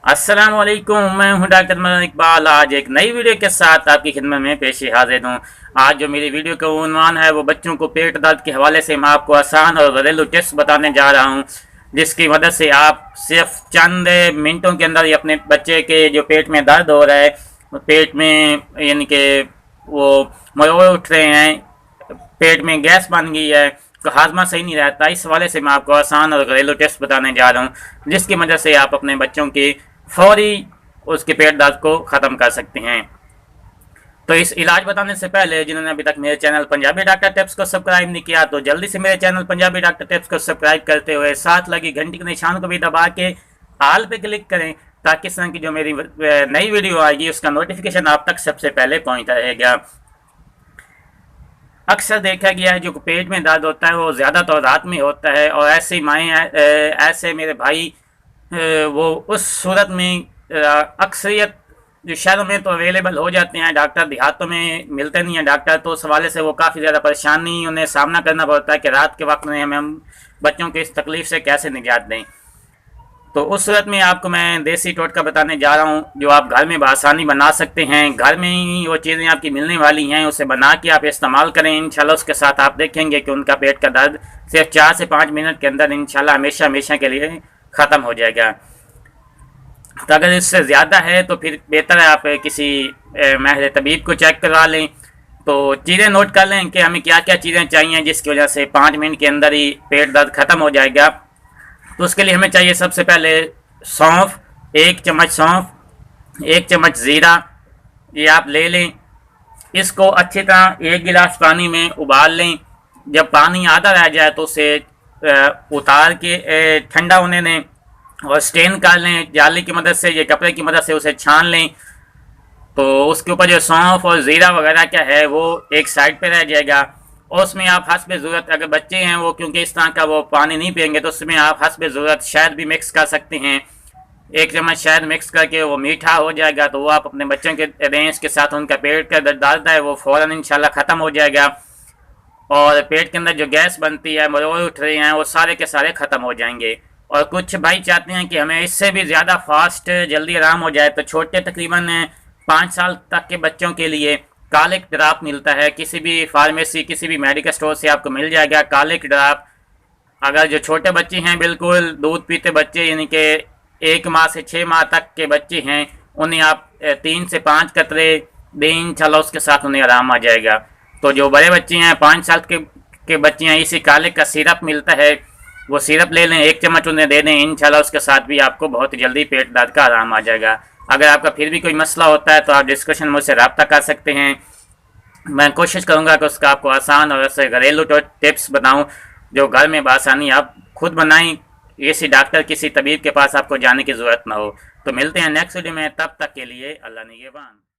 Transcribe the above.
अस्सलामुअलैकुम, मैं हूं डॉक्टर मदन इकबाल। आज एक नई वीडियो के साथ आपकी खिदमत में पेश हाजिर हूं। आज जो मेरी वीडियो का उन्वान है वो बच्चों को पेट दर्द के हवाले से मैं आपको आसान और घरेलू टिप्स बताने जा रहा हूं, जिसकी मदद से आप सिर्फ चंद मिनटों के अंदर ही अपने बच्चे के जो पेट में दर्द हो रहा है, पेट में यानी कि वो मरोड़ उठ रहे हैं, पेट में गैस बन गई है, तो हाजमा सही नहीं रहता, इस हवाले से मैं आपको आसान और घरेलू टिप्स बताने जा रहा हूँ, जिसकी मदद से आप अपने बच्चों की फौरी उसके पेट दर्द को ख़त्म कर सकते हैं। तो इस इलाज बताने से पहले जिन्होंने अभी तक मेरे चैनल पंजाबी डॉक्टर टिप्स को सब्सक्राइब नहीं किया तो जल्दी से मेरे चैनल पंजाबी डॉक्टर टिप्स को सब्सक्राइब करते हुए साथ लगी घंटी के निशान को भी दबा के आल पे क्लिक करें, ताकि इस तरह की जो मेरी नई वीडियो आएगी उसका नोटिफिकेशन आप तक सबसे पहले पहुंचता रहेगा। अक्सर देखा गया है जो पेट में दर्द होता है वो ज़्यादातर रात में होता है, और ऐसे माएँ ऐसे मेरे भाई वो उस सूरत में अक्सरियत जो शहरों में तो अवेलेबल हो जाते हैं, डॉक्टर देहातों में मिलते नहीं हैं डॉक्टर, तो उस हवाले से वो काफ़ी ज़्यादा परेशानी उन्हें सामना करना पड़ता है कि रात के वक्त में हम बच्चों को इस तकलीफ़ से कैसे निजात दें। तो उस सूरत में आपको मैं देसी टोटका बताने जा रहा हूँ जो आप घर में बआसानी बना सकते हैं। घर में ही वो चीज़ें आपकी मिलने वाली हैं, उसे बना के आप इस्तेमाल करें। इंशाल्लाह उसके साथ आप देखेंगे कि उनका पेट का दर्द सिर्फ 4 से 5 मिनट के अंदर इंशाल्लाह हमेशा हमेशा के लिए ख़त्म हो जाएगा। तो अगर इससे ज़्यादा है तो फिर बेहतर है आप किसी माहिर तबीब को चेक करवा लें। तो चीज़ें नोट कर लें कि हमें क्या क्या चीज़ें चाहिए जिसकी वजह से 5 मिनट के अंदर ही पेट दर्द ख़त्म हो जाएगा। तो उसके लिए हमें चाहिए सबसे पहले सौंफ, 1 चम्मच सौंफ, 1 चम्मच ज़ीरा, ये आप ले लें। इसको अच्छी तरह 1 गिलास पानी में उबाल लें। जब पानी आधा रह जाए तो उसे उतार के ठंडा होने दें और स्टेन कर लें जाली की मदद से, ये कपड़े की मदद से उसे छान लें। तो उसके ऊपर जो सौंफ और ज़ीरा वगैरह क्या है वो एक साइड पे रह जाएगा, और उसमें आप हस्ब ज़रूरत, अगर बच्चे हैं वो क्योंकि इस तरह का वो पानी नहीं पियेंगे तो उसमें आप हस्ब ज़रूरत शहद भी मिक्स कर सकते हैं। 1 चम्मच शहद मिक्स करके वो मीठा हो जाएगा तो वो आप अपने बच्चों के रेंज के साथ उनका पेट का दर्द है वो फ़ौरन इंशाल्लाह ख़त्म हो जाएगा, और पेट के अंदर जो गैस बनती है, मरोड़ उठ रहे हैं, वो सारे के सारे ख़त्म हो जाएंगे। और कुछ भाई चाहते हैं कि हमें इससे भी ज़्यादा फास्ट जल्दी आराम हो जाए, तो छोटे तकरीबन 5 साल तक के बच्चों के लिए कालिक ड्राप मिलता है, किसी भी फार्मेसी किसी भी मेडिकल स्टोर से आपको मिल जाएगा कालिक ड्राप। अगर जो छोटे बच्चे हैं बिल्कुल दूध पीते बच्चे, यानी कि 1 माह से 6 माह तक के बच्चे हैं, उन्हें आप 3 से 5 कतरे दें, इंशाल्लाह उसके साथ उन्हें आराम आ जाएगा। तो जो बड़े बच्चे हैं 5 साल के बच्चे हैं, इसी कालिक का सिरप मिलता है, वो सिरप ले लें, 1 चम्मच उन्हें दे दें, इंशाल्लाह उसके साथ भी आपको बहुत जल्दी पेट दर्द का आराम आ जाएगा। अगर आपका फिर भी कोई मसला होता है तो आप डिस्कशन मुझसे रब्ता कर सकते हैं। मैं कोशिश करूंगा कि उसका आपको आसान और ऐसे घरेलू टिप्स बताऊं जो घर में बआसानी आप खुद बनाएं, किसी डॉक्टर किसी तबीब के पास आपको जाने की ज़रूरत ना हो। तो मिलते हैं नेक्स्ट वीडियो में, तब तक के लिए अल्लाह निगहबान।